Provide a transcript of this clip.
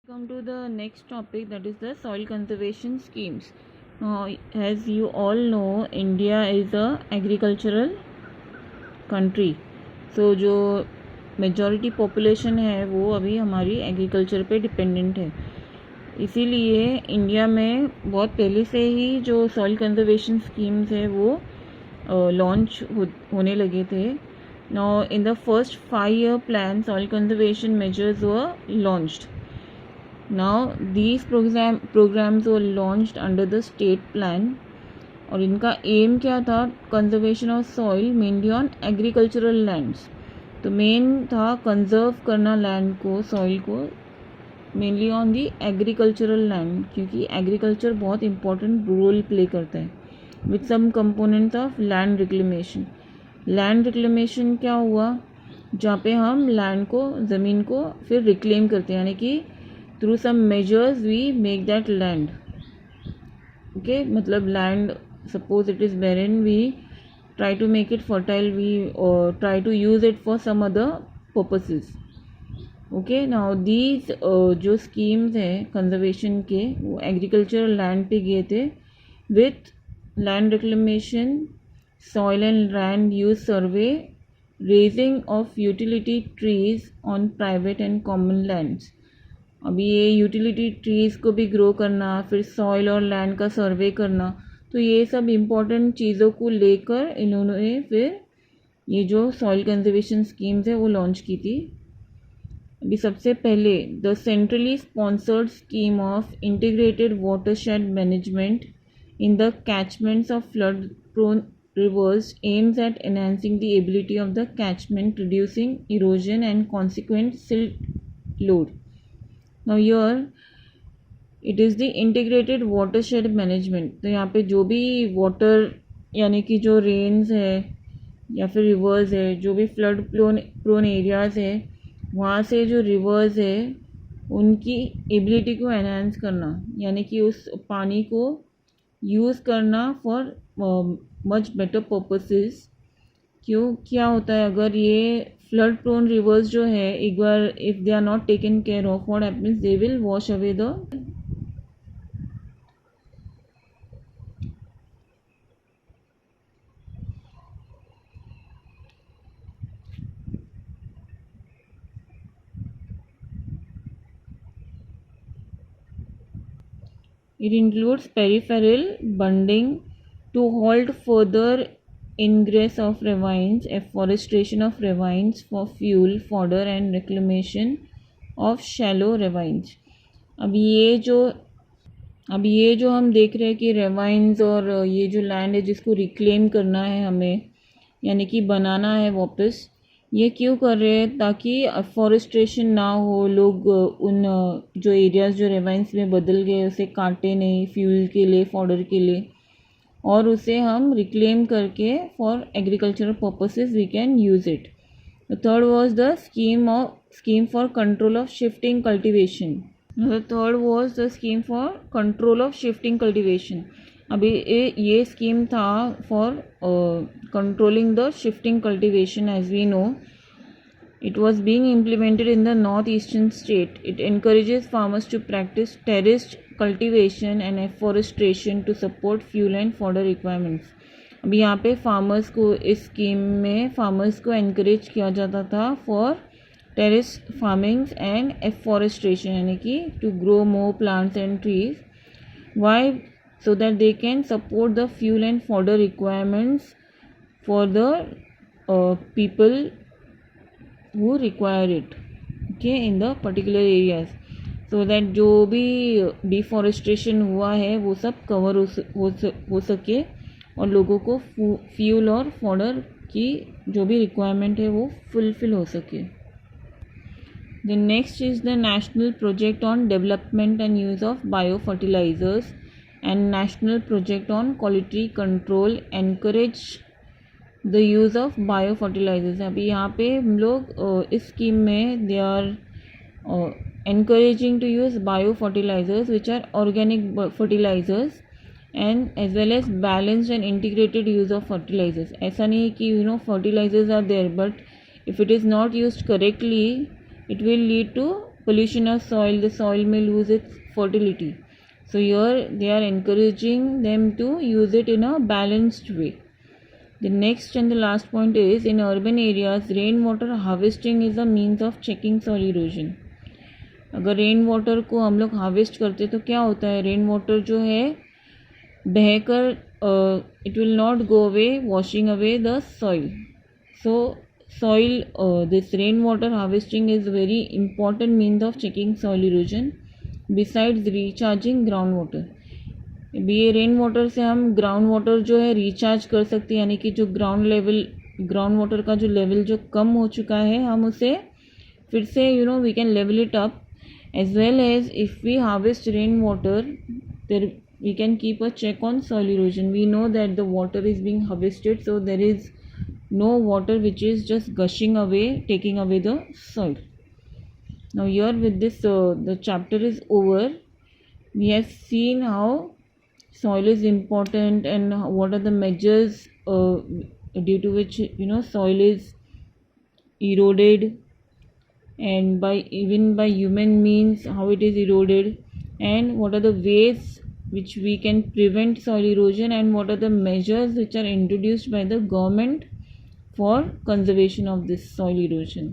Come to the next topic, that is the soil conservation schemes. As you all know, India is a agricultural country. So जो majority population है वो अभी हमारी agriculture पे dependent है. इसीलिए India में बहुत पहले से ही जो सॉइल कंजर्वेशन स्कीम्स है वो लॉन्च होने लगे थे. Now in the first 5-year plan, soil conservation measures were launched. Now these programs were launched under the state plan और इनका एम क्या था? Conservation of soil mainly on agricultural lands. तो मेन था कंजर्व करना लैंड को, soil को, mainly on the agricultural land, क्योंकि एग्रीकल्चर बहुत इंपॉर्टेंट रोल प्ले करता है with some components of land reclamation. Land reclamation क्या हुआ? जहाँ पे हम लैंड को, ज़मीन को फिर रिक्लेम करते हैं, यानी कि through some measures we make that land. Okay, मतलब land, suppose it is barren, we try to make it fertile, we try to use it for some other purposes. Okay, now these जो schemes हैं conservation के, वो agricultural land पे गए थे with land reclamation, soil and land use survey, raising of utility trees on private and common lands. अभी ये utility trees को भी ग्रो करना, फिर सॉइल और लैंड का सर्वे करना, तो ये सब इम्पॉर्टेंट चीज़ों को लेकर इन्होंने फिर ये जो सॉइल कंजर्वेशन स्कीम्स है वो लॉन्च की थी. अभी सबसे पहले the centrally sponsored scheme of integrated watershed management in the catchments of flood prone rivers aims at enhancing the ability of the catchment, reducing erosion and consequent silt load. Now here it is the integrated watershed management. तो यहाँ पे जो भी water, यानी कि जो rains है या फिर रिवर्स है, जो भी फ्लड प्रोन एरियाज़ है, वहाँ से जो रिवर्स है उनकी एबिलिटी को एनहांस करना, यानी कि उस पानी को यूज़ करना फॉर मच बेटर पर्पसेस. क्यों, क्या होता है अगर ये फ्लड प्रोन रिवर्स जो है एक बार if they are not taken care of, what happens, they will wash away the It includes peripheral bunding to halt further ingress of ravines, afforestation of ravines for fuel, fodder and reclamation of shallow ravines. अभी ये जो हम देख रहे हैं कि ravines और ये जो लैंड है जिसको रिक्लेम करना है हमें, यानी कि बनाना है वापस, ये क्यों कर रहे हैं? ताकि अफॉरेस्ट्रेशन ना हो, लोग उन जो एरियाज़ जो रेवाइंस में बदल गए उसे काटे नहीं फ्यूल के लिए, फॉडर के लिए, और उसे हम रिक्लेम करके for agricultural purposes we can use it. The third was the scheme for control of shifting cultivation. The third was the scheme for control of shifting cultivation. अभी ये स्कीम था for controlling the shifting cultivation. As we know, it was being implemented in the northeastern state. It encourages farmers to practice terraced cultivation and afforestation to support fuel and fodder requirements. अभी यहाँ पे farmers को, इस scheme में farmers को encourage किया जाता था for terrace farmings and afforestation, यानी कि to grow more plants and trees. Why? so that they can support the fuel and fodder requirements for the people who require it, okay, in the particular areas, so that जो भी deforestation हुआ है वो सब cover हो सके और लोगों को फ्यूल और फॉडर की जो भी रिक्वायरमेंट है वो फुलफिल हो सके. The next is the national project on development and use of biofertilizers and national project on quality control encourage the use of biofertilizers. अभी यहाँ पे हम लोग इस स्कीम में they are encouraging to use biofertilizers which are organic fertilizers and as well as balanced and integrated use of fertilizers. ऐसा नहीं है कि fertilizers are there, but if it is not used correctly it will lead to pollution of soil, the soil may lose its fertility. So here they are encouraging them to use it in a balanced way. The next and the last point is, in urban areas, rainwater harvesting is a means of checking soil erosion. अगर rain water को हम लोग harvest करते तो क्या होता है, rain water जो है बहकर it will not go away washing away the soil. So soil this rainwater harvesting is very important means of checking soil erosion besides recharging ground water. ये रेन वाटर से हम ग्राउंड वाटर जो है recharge कर सकते हैं, यानी कि जो ग्राउंड वाटर का जो लेवल जो कम हो चुका है हम उसे फिर से we can level it up. As well as if we harvest rain water there we can keep a check on soil erosion. We know that the water is being harvested, so there is no water which is just gushing away, taking away the soil. Now here with this the chapter is over. We have seen how soil is important and what are the measures due to which soil is eroded, and by human means how it is eroded, and what are the ways which we can prevent soil erosion, and what are the measures which are introduced by the government for conservation of this soil erosion.